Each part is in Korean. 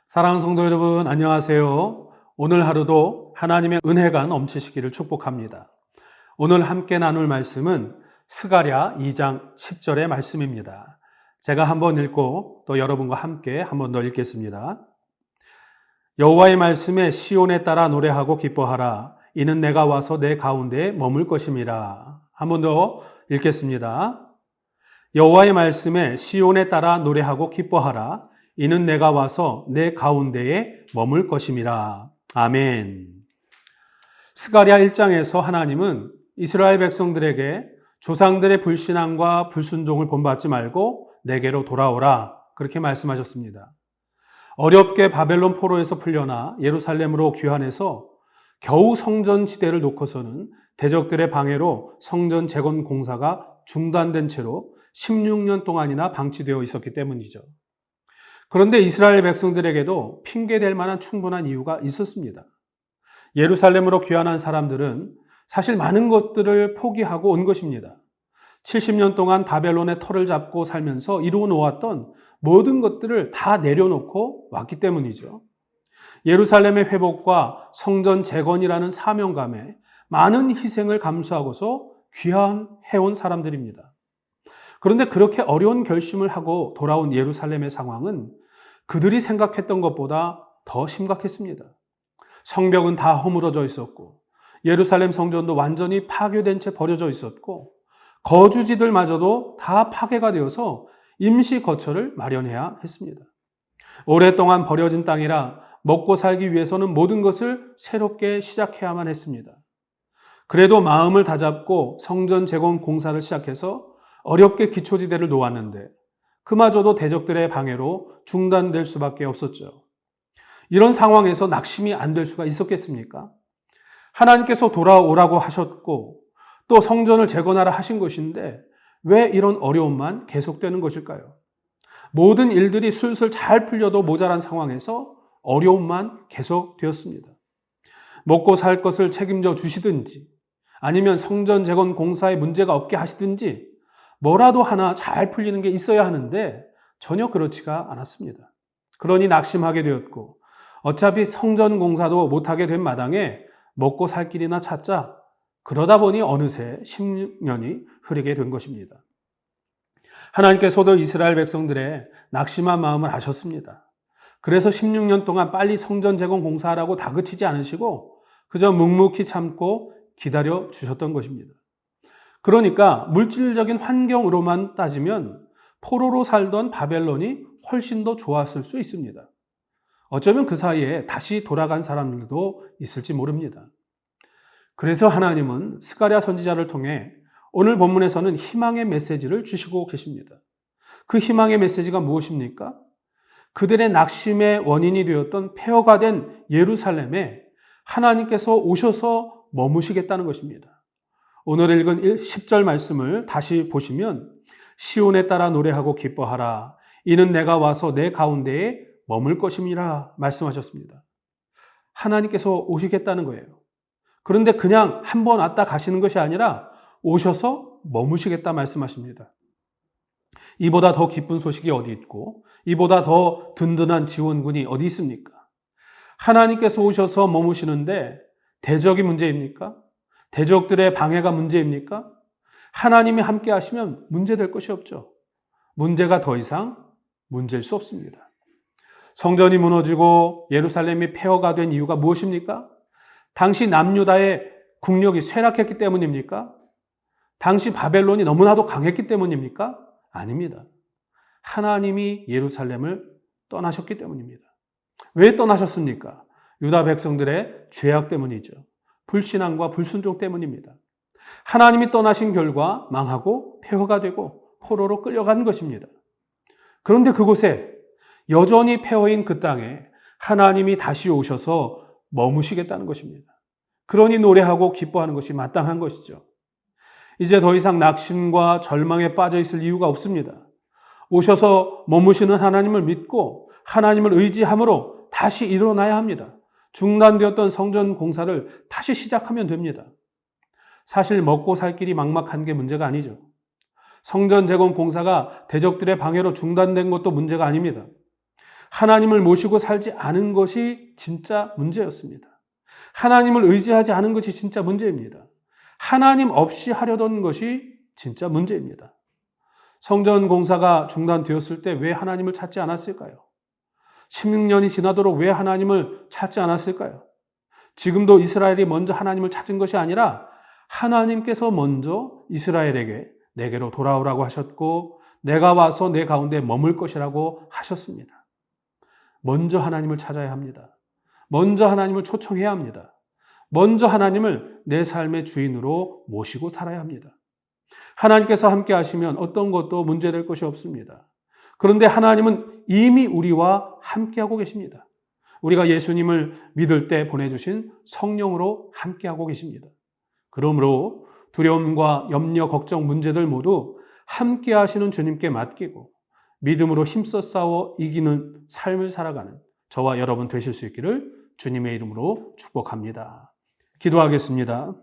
사랑하는 성도 여러분, 안녕하세요. 오늘 하루도 하나님의 은혜가 넘치시기를 축복합니다. 오늘 함께 나눌 말씀은 스가랴 2장 10절의 말씀입니다. 제가 한번 읽고 또 여러분과 함께 한번 더 읽겠습니다. 여호와의 말씀에 시온에 따라 노래하고 기뻐하라. 이는 내가 와서 내 가운데에 머물 것임이라. 한번 더 읽겠습니다. 여호와의 말씀에 시온에 따라 노래하고 기뻐하라. 이는 내가 와서 내 가운데에 머물 것임이라. 아멘. 스가랴 1장에서 하나님은 이스라엘 백성들에게 조상들의 불신앙과 불순종을 본받지 말고 내게로 돌아오라. 그렇게 말씀하셨습니다. 어렵게 바벨론 포로에서 풀려나 예루살렘으로 귀환해서 겨우 성전 지대를 놓고서는 대적들의 방해로 성전 재건 공사가 중단된 채로 16년 동안이나 방치되어 있었기 때문이죠. 그런데 이스라엘 백성들에게도 핑계댈 만한 충분한 이유가 있었습니다. 예루살렘으로 귀환한 사람들은 사실 많은 것들을 포기하고 온 것입니다. 70년 동안 바벨론의 터를 잡고 살면서 이루어 놓았던 모든 것들을 다 내려놓고 왔기 때문이죠. 예루살렘의 회복과 성전 재건이라는 사명감에 많은 희생을 감수하고서 귀환해온 사람들입니다. 그런데 그렇게 어려운 결심을 하고 돌아온 예루살렘의 상황은 그들이 생각했던 것보다 더 심각했습니다. 성벽은 다 허물어져 있었고 예루살렘 성전도 완전히 파괴된 채 버려져 있었고 거주지들마저도 다 파괴가 되어서 임시 거처를 마련해야 했습니다. 오랫동안 버려진 땅이라 먹고 살기 위해서는 모든 것을 새롭게 시작해야만 했습니다. 그래도 마음을 다잡고 성전 재건 공사를 시작해서 어렵게 기초지대를 놓았는데 그마저도 대적들의 방해로 중단될 수밖에 없었죠. 이런 상황에서 낙심이 안 될 수가 있었겠습니까? 하나님께서 돌아오라고 하셨고 또 성전을 재건하라 하신 것인데 왜 이런 어려움만 계속되는 것일까요? 모든 일들이 술술 잘 풀려도 모자란 상황에서 어려움만 계속되었습니다. 먹고 살 것을 책임져 주시든지 아니면 성전 재건 공사에 문제가 없게 하시든지 뭐라도 하나 잘 풀리는 게 있어야 하는데 전혀 그렇지가 않았습니다. 그러니 낙심하게 되었고 어차피 성전 공사도 못하게 된 마당에 먹고 살 길이나 찾자. 그러다 보니 어느새 16년이 흐르게 된 것입니다. 하나님께서도 이스라엘 백성들의 낙심한 마음을 아셨습니다. 그래서 16년 동안 빨리 성전 재건 공사하라고 다그치지 않으시고 그저 묵묵히 참고 기다려 주셨던 것입니다. 그러니까 물질적인 환경으로만 따지면 포로로 살던 바벨론이 훨씬 더 좋았을 수 있습니다. 어쩌면 그 사이에 다시 돌아간 사람들도 있을지 모릅니다. 그래서 하나님은 스가랴 선지자를 통해 오늘 본문에서는 희망의 메시지를 주시고 계십니다. 그 희망의 메시지가 무엇입니까? 그들의 낙심의 원인이 되었던 폐허가 된 예루살렘에 하나님께서 오셔서 머무시겠다는 것입니다. 오늘 읽은 10절 말씀을 다시 보시면 시온에 따라 노래하고 기뻐하라. 이는 내가 와서 내 가운데에 머물 것임이라 말씀하셨습니다. 하나님께서 오시겠다는 거예요. 그런데 그냥 한번 왔다 가시는 것이 아니라 오셔서 머무시겠다 말씀하십니다. 이보다 더 기쁜 소식이 어디 있고 이보다 더 든든한 지원군이 어디 있습니까? 하나님께서 오셔서 머무시는데 대적이 문제입니까? 대적들의 방해가 문제입니까? 하나님이 함께 하시면 문제될 것이 없죠. 문제가 더 이상 문제일 수 없습니다. 성전이 무너지고 예루살렘이 폐허가 된 이유가 무엇입니까? 당시 남유다의 국력이 쇠락했기 때문입니까? 당시 바벨론이 너무나도 강했기 때문입니까? 아닙니다. 하나님이 예루살렘을 떠나셨기 때문입니다. 왜 떠나셨습니까? 유다 백성들의 죄악 때문이죠. 불신앙과 불순종 때문입니다. 하나님이 떠나신 결과 망하고 폐허가 되고 포로로 끌려간 것입니다. 그런데 그곳에 여전히 폐허인 그 땅에 하나님이 다시 오셔서 머무시겠다는 것입니다. 그러니 노래하고 기뻐하는 것이 마땅한 것이죠. 이제 더 이상 낙심과 절망에 빠져 있을 이유가 없습니다. 오셔서 머무시는 하나님을 믿고 하나님을 의지함으로 다시 일어나야 합니다. 중단되었던 성전 공사를 다시 시작하면 됩니다. 사실 먹고 살 길이 막막한 게 문제가 아니죠. 성전 재건 공사가 대적들의 방해로 중단된 것도 문제가 아닙니다. 하나님을 모시고 살지 않은 것이 진짜 문제였습니다. 하나님을 의지하지 않은 것이 진짜 문제입니다. 하나님 없이 하려던 것이 진짜 문제입니다. 성전 공사가 중단되었을 때 왜 하나님을 찾지 않았을까요? 16년이 지나도록 왜 하나님을 찾지 않았을까요? 지금도 이스라엘이 먼저 하나님을 찾은 것이 아니라 하나님께서 먼저 이스라엘에게 내게로 돌아오라고 하셨고 내가 와서 내 가운데 머물 것이라고 하셨습니다. 먼저 하나님을 찾아야 합니다. 먼저 하나님을 초청해야 합니다. 먼저 하나님을 내 삶의 주인으로 모시고 살아야 합니다. 하나님께서 함께 하시면 어떤 것도 문제될 것이 없습니다. 그런데 하나님은 이미 우리와 함께하고 계십니다. 우리가 예수님을 믿을 때 보내주신 성령으로 함께하고 계십니다. 그러므로 두려움과 염려, 걱정, 문제들 모두 함께하시는 주님께 맡기고 믿음으로 힘써 싸워 이기는 삶을 살아가는 저와 여러분 되실 수 있기를 주님의 이름으로 축복합니다. 기도하겠습니다.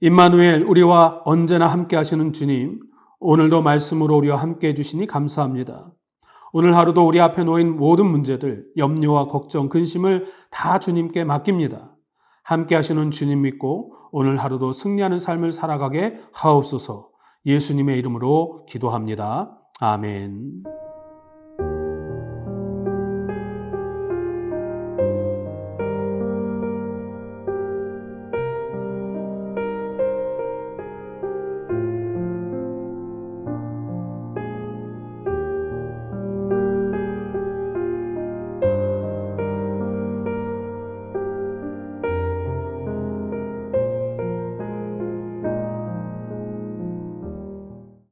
임마누엘, 우리와 언제나 함께 하시는 주님, 오늘도 말씀으로 우리와 함께 해주시니 감사합니다. 오늘 하루도 우리 앞에 놓인 모든 문제들, 염려와 걱정, 근심을 다 주님께 맡깁니다. 함께 하시는 주님 믿고 오늘 하루도 승리하는 삶을 살아가게 하옵소서. 예수님의 이름으로 기도합니다. 아멘.